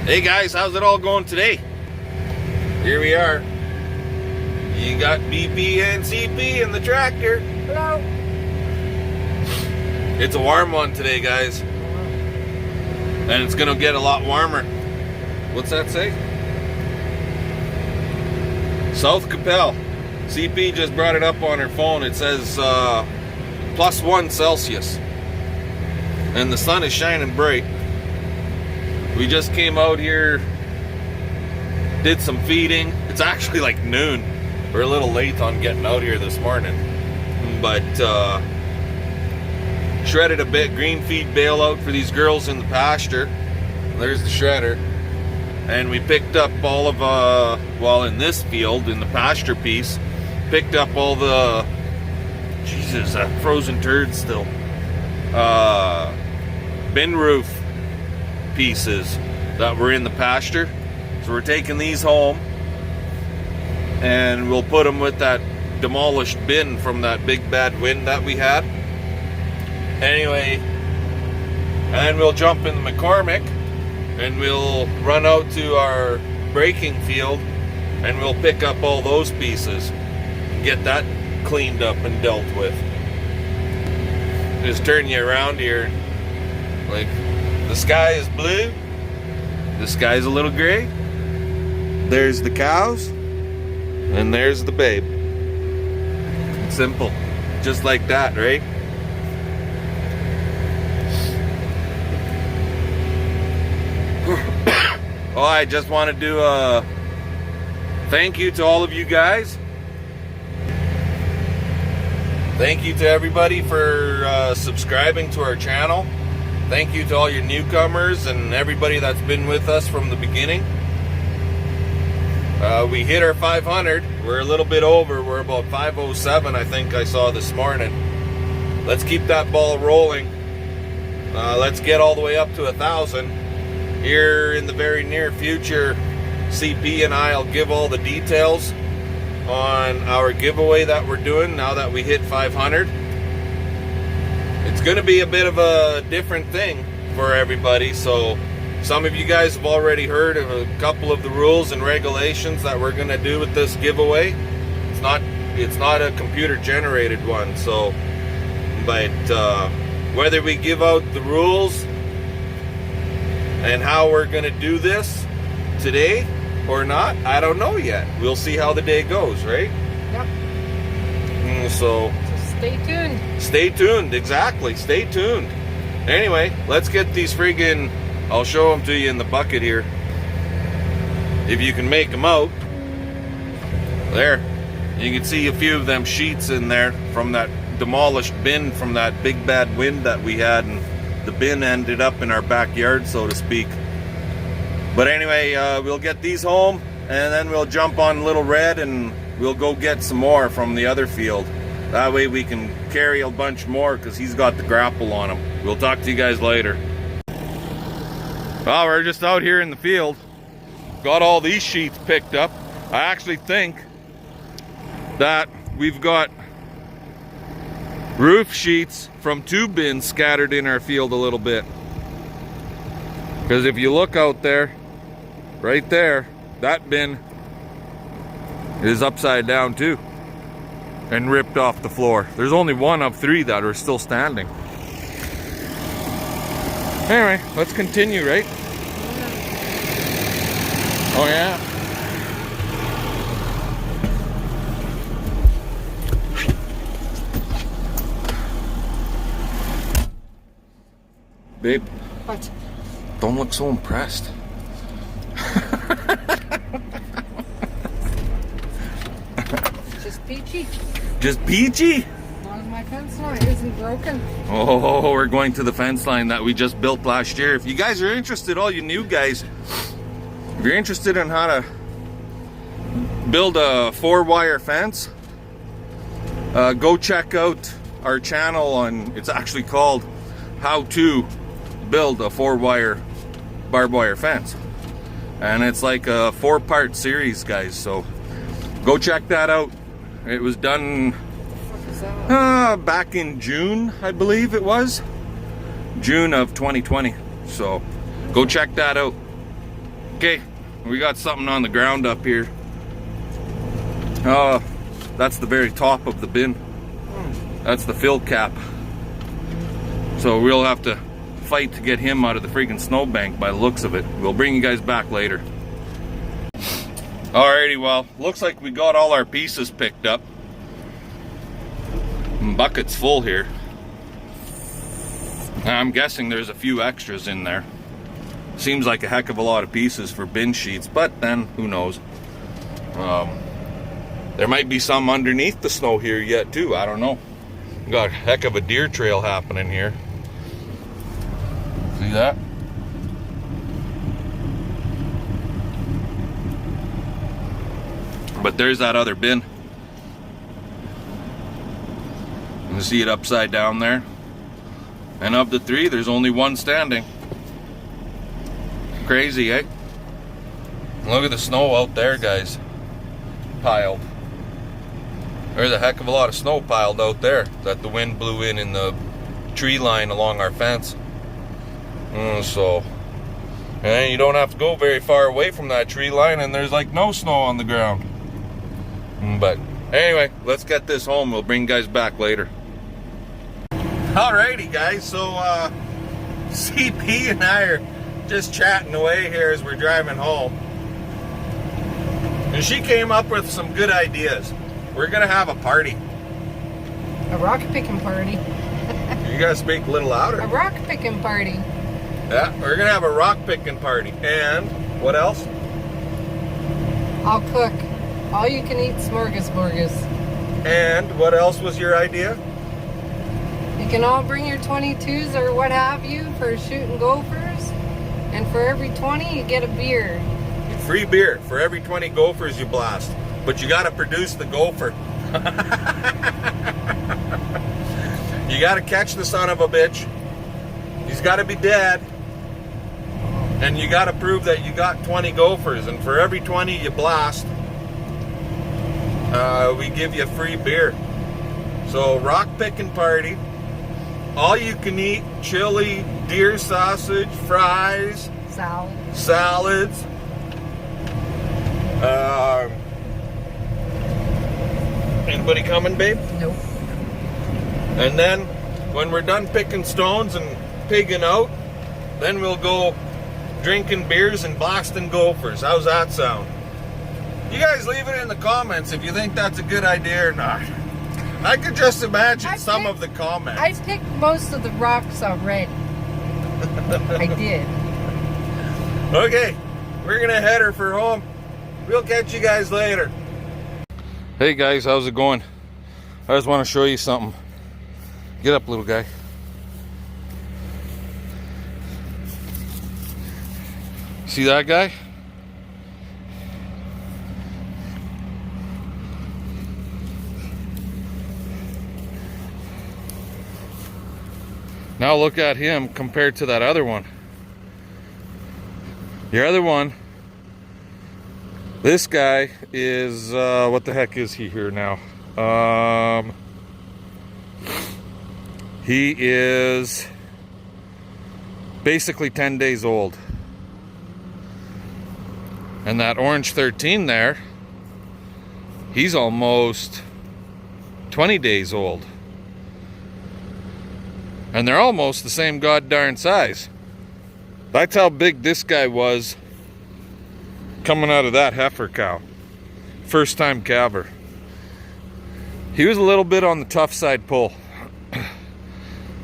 Hey guys, how's it all going today? Here we are. You got BP and CP in the tractor. Hello. It's a warm one today, guys. And it's gonna get a lot warmer. What's that say? South Capel. CP just brought it up on her phone. It says +1 Celsius. And the sun is shining bright. We just came out here, did some feeding. It's actually like noon. We're a little late on getting out here this morning. But shredded a bit, green feed bailout for these girls in the pasture. There's the shredder. And we picked up all of, well, in this field, in the pasture piece, picked up all the, Jesus, that frozen turd still. Bin roof pieces that were in the pasture. So we're taking these home and we'll put them with that demolished bin from that big bad wind that we had. Anyway, and then we'll jump in the McCormick and we'll run out to our breaking field and we'll pick up all those pieces and get that cleaned up and dealt with. Just turn you around here. Like, the sky is blue, the sky's a little gray, there's the cows, and there's the babe. It's simple, just like that, right? Oh, I just want to do a thank you to all of you guys. Thank you to everybody for subscribing to our channel. Thank you to all your newcomers and everybody that's been with us from the beginning. We hit our 500. We're a little bit over. We're about 507, I think I saw this morning. Let's keep that ball rolling. Let's get all the way up to 1,000. Here in the very near future, CP and I will give all the details on our giveaway that we're doing now that we hit 500. It's going to be a bit of a different thing for everybody, so some of you guys have already heard of a couple of the rules and regulations that we're going to do with this giveaway. It's not a computer generated one, so but whether we give out the rules and how we're going to do this today or not, I don't know yet. We'll see how the day goes, right? Yep. So stay tuned. Stay tuned, exactly. Stay tuned. Anyway, let's get these friggin', I'll show them to you in the bucket here. If you can make them out. There. You can see a few of them sheets in there from that demolished bin from that big bad wind that we had, and the bin ended up in our backyard, so to speak. But anyway, we'll get these home and then we'll jump on Little Red and we'll go get some more from the other field. That way we can carry a bunch more because he's got the grapple on him. We'll talk to you guys later. Well, we're just out here in the field. Got all these sheets picked up. I actually think that we've got roof sheets from 2 bins scattered in our field a little bit. Because if you look out there, right there, that bin is upside down too and ripped off the floor. There's only 1 of 3 that are still standing. Anyway, let's continue, right? Oh yeah. Babe. What? Don't look so impressed. Just peachy. Just peachy? As long as my fence line isn't broken. Oh, we're going to the fence line that we just built last year. If you guys are interested, all you new guys, if you're interested in how to build a 4-wire fence, go check out our channel on, it's actually called How to Build a 4-wire barbed wire fence. And it's like a 4-part series, guys, so go check that out. It was done back in June, I believe it was. June of 2020. So go check that out. Okay, we got something on the ground up here. That's the very top of the bin. That's the fill cap. So we'll have to fight to get him out of the freaking snowbank by the looks of it. We'll bring you guys back later. Alrighty, well, looks like we got all our pieces picked up. Bucket's full here. I'm guessing there's a few extras in there. Seems like a heck of a lot of pieces for bin sheets, but then who knows? There might be some underneath the snow here yet too. I don't know. We got a heck of a deer trail happening here. See that? But there's that other bin. You see it upside down there? And of the three, there's only one standing. Crazy, eh? Look at the snow out there, guys. Piled. There's a heck of a lot of snow piled out there that the wind blew in the tree line along our fence. And you don't have to go very far away from that tree line, and there's like no snow on the ground. But anyway, let's get this home. We'll bring you guys back later. Alrighty, guys. So CP and I are just chatting away here as we're driving home, and she came up with some good ideas. We're gonna have a party. A rock picking party. You gotta speak a little louder. A rock picking party. Yeah, we're gonna have a rock picking party. And what else? I'll cook. All you can eat smorgasbords. And what else was your idea? You can all bring your 22s or what have you for shooting gophers. And for every 20, you get a beer. Free beer for every 20 gophers you blast. But you gotta produce the gopher. You gotta catch the son of a bitch. He's gotta be dead. And you gotta prove that you got 20 gophers. And for every 20 you blast, we give you free beer. So rock picking party. All you can eat chili, deer sausage, fries, salads. Anybody coming, babe? Nope. And then when we're done picking stones and pigging out, then we'll go drinking beers and blasting gophers. How's that sound? You guys leave it in the comments if you think that's a good idea or not. I could just imagine some of the comments. I picked most of the rocks already. I did. Okay, we're gonna head her for home. We'll catch you guys later. Hey guys, how's it going? I just want to show you something. Get up, little guy. See that guy? Now look at him compared to that other one. Your other one, this guy is, what the heck is he here now? He is basically 10 days old. And that orange 13 there, he's almost 20 days old. And they're almost the same god-darn size. That's how big this guy was coming out of that heifer cow. First time calver. He was a little bit on the tough side pull.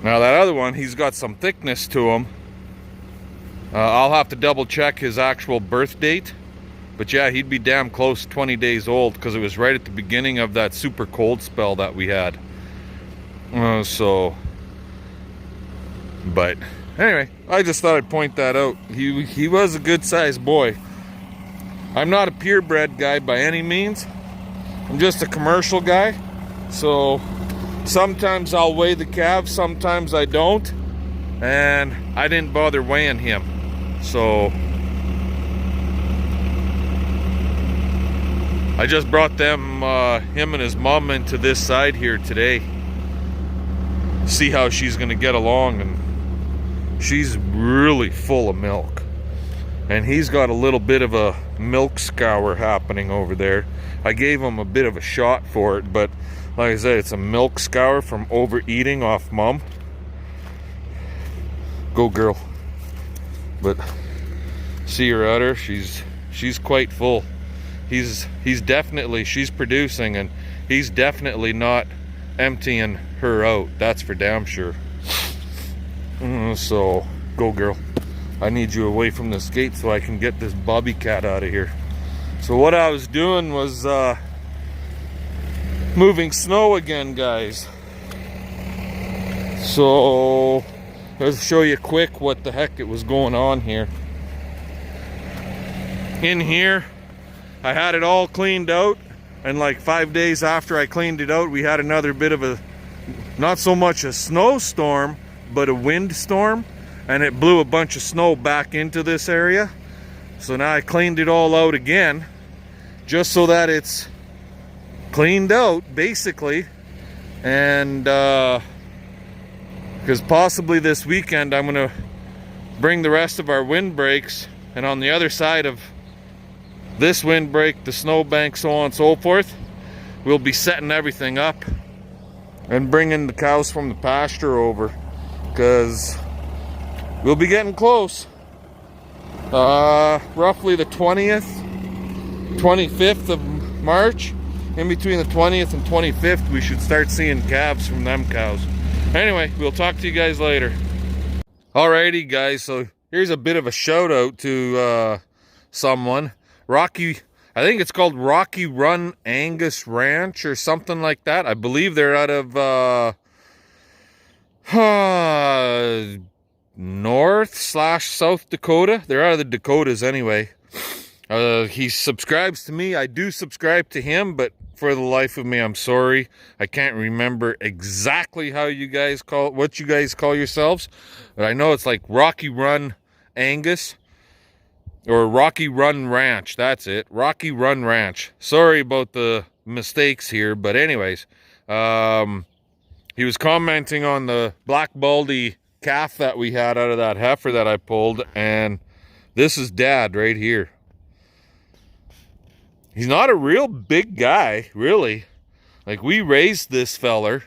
Now that other one, he's got some thickness to him. I'll have to double check his actual birth date. But yeah, he'd be damn close 20 days old because it was right at the beginning of that super cold spell that we had. But anyway, I just thought I'd point that out. He was a good sized boy. I'm not a purebred guy by any means. I'm just a commercial guy. So sometimes I'll weigh the calves, sometimes I don't. And I didn't bother weighing him. So I just brought him and his mom into this side here today. See how she's gonna get along, and she's really full of milk. and he's got a little bit of a milk scour happening over there. I gave him a bit of a shot for it, but like I said, it's a milk scour from overeating off Mom. Go girl. But see her udder, she's quite full. He's definitely, she's producing, and he's definitely not emptying her out. That's for damn sure. So go girl. I need you away from this gate so I can get this bobby cat out of here. So what I was doing was moving snow again, guys. So let's show you quick what the heck it was going on here. In here, I had it all cleaned out, and like 5 days after I cleaned it out, we had another bit of a, not so much a snowstorm, but a windstorm, and it blew a bunch of snow back into this area. So now I cleaned it all out again, just so that it's cleaned out, basically. And because possibly this weekend I'm gonna bring the rest of our windbreaks, and on the other side of this windbreak, the snowbank, so on and so forth, we'll be setting everything up and bringing the cows from the pasture over, because we'll be getting close. Roughly the 20th, 25th of March, in between the 20th and 25th, we should start seeing calves from them cows. Anyway, we'll talk to you guys later. Alrighty guys, so here's a bit of a shout out to someone. Rocky, I think it's called Rocky Run Angus Ranch or something like that. I believe they're out of North/South Dakota. They're out of the Dakotas anyway. He subscribes to me. I do subscribe to him, but for the life of me, I'm sorry, I can't remember exactly how you guys call, what you guys call yourselves, but I know it's like Rocky Run Angus or Rocky Run Ranch. That's it, Rocky Run Ranch. Sorry about the mistakes here, but anyways, he was commenting on the black baldy calf that we had out of that heifer that I pulled, and this is Dad right here. He's not a real big guy, really. Like, we raised this feller.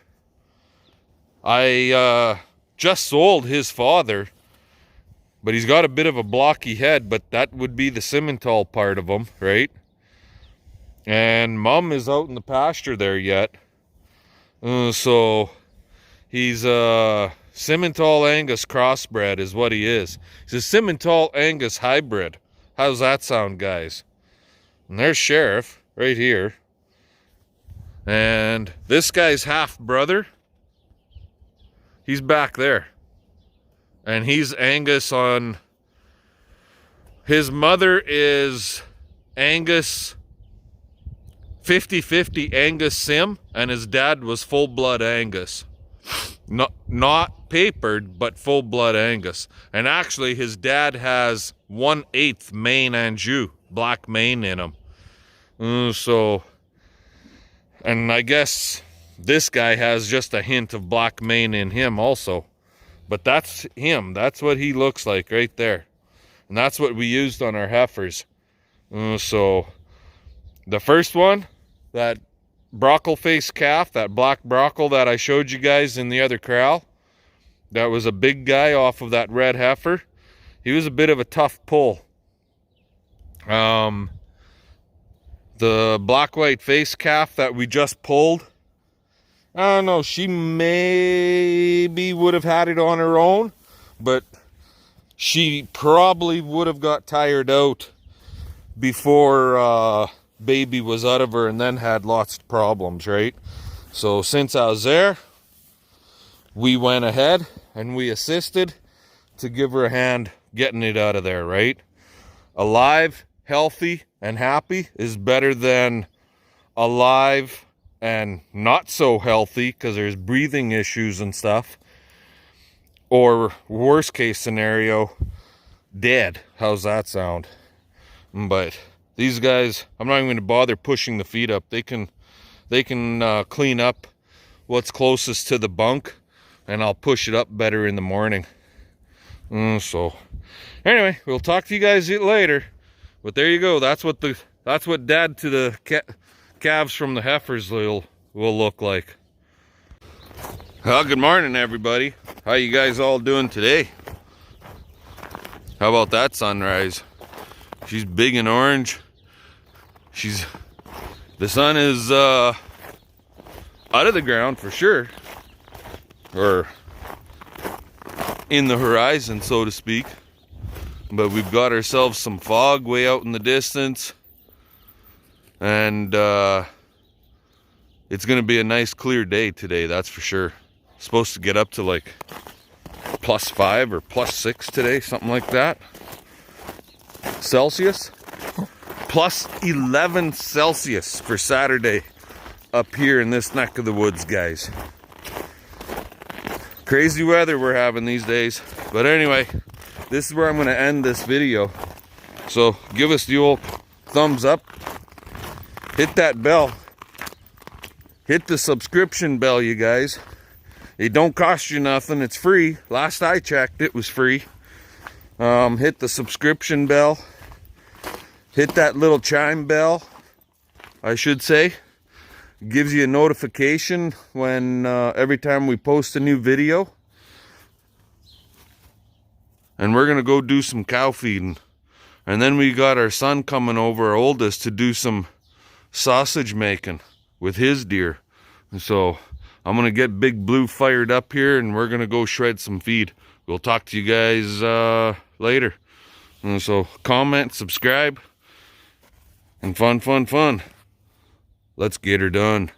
I just sold his father, but he's got a bit of a blocky head, but that would be the Simmental part of him, right? And Mom is out in the pasture there yet. So he's a Simmental Angus crossbred is what he is. He's a Simmental Angus hybrid. How's that sound, guys? And there's Sheriff right here. And this guy's half brother, he's back there. And he's Angus on, his mother is Angus, 50-50 Angus Sim, and his dad was full-blood Angus. Not papered, but full-blood Angus. And actually, his dad has 1/8 Maine Anjou, black mane in him. So, and I guess this guy has just a hint of black mane in him also. But that's him. That's what he looks like right there. And that's what we used on our heifers. So, the first one, that brockle face calf, that black brockle that I showed you guys in the other corral, that was a big guy off of that red heifer. He was a bit of a tough pull. The black white face calf that we just pulled, I don't know, she maybe would have had it on her own, but she probably would have got tired out before baby was out of her, and then had lots of problems, right? So since I was there, we went ahead and we assisted to give her a hand getting it out of there, right? Alive, healthy, and happy is better than alive and not so healthy because there's breathing issues and stuff, or worst case scenario, dead. How's that sound? But these guys, I'm not even going to bother pushing the feet up. They can clean up what's closest to the bunk, and I'll push it up better in the morning. So anyway, we'll talk to you guys later. But there you go. That's what dad to the calves from the heifers will look like. Well, good morning, everybody. How you guys all doing today? How about that sunrise? She's big and orange. The sun is out of the ground for sure, or in the horizon, so to speak. But we've got ourselves some fog way out in the distance, and it's gonna be a nice clear day today, that's for sure. Supposed to get up to like +5 or +6 today, something like that. Celsius. +11 Celsius for Saturday up here in this neck of the woods, guys. Crazy weather we're having these days. But anyway, this is where I'm going to end this video. So give us the old thumbs up. Hit that bell. Hit the subscription bell, you guys. It don't cost you nothing. It's free. Last I checked, it was free. Hit the subscription bell. Hit that little chime bell, I should say. It gives you a notification when every time we post a new video. And we're gonna go do some cow feeding. And then we got our son coming over, our oldest, to do some sausage making with his deer. And so I'm gonna get Big Blue fired up here, and we're gonna go shred some feed. We'll talk to you guys later. And so comment, subscribe, and fun. Let's get her done.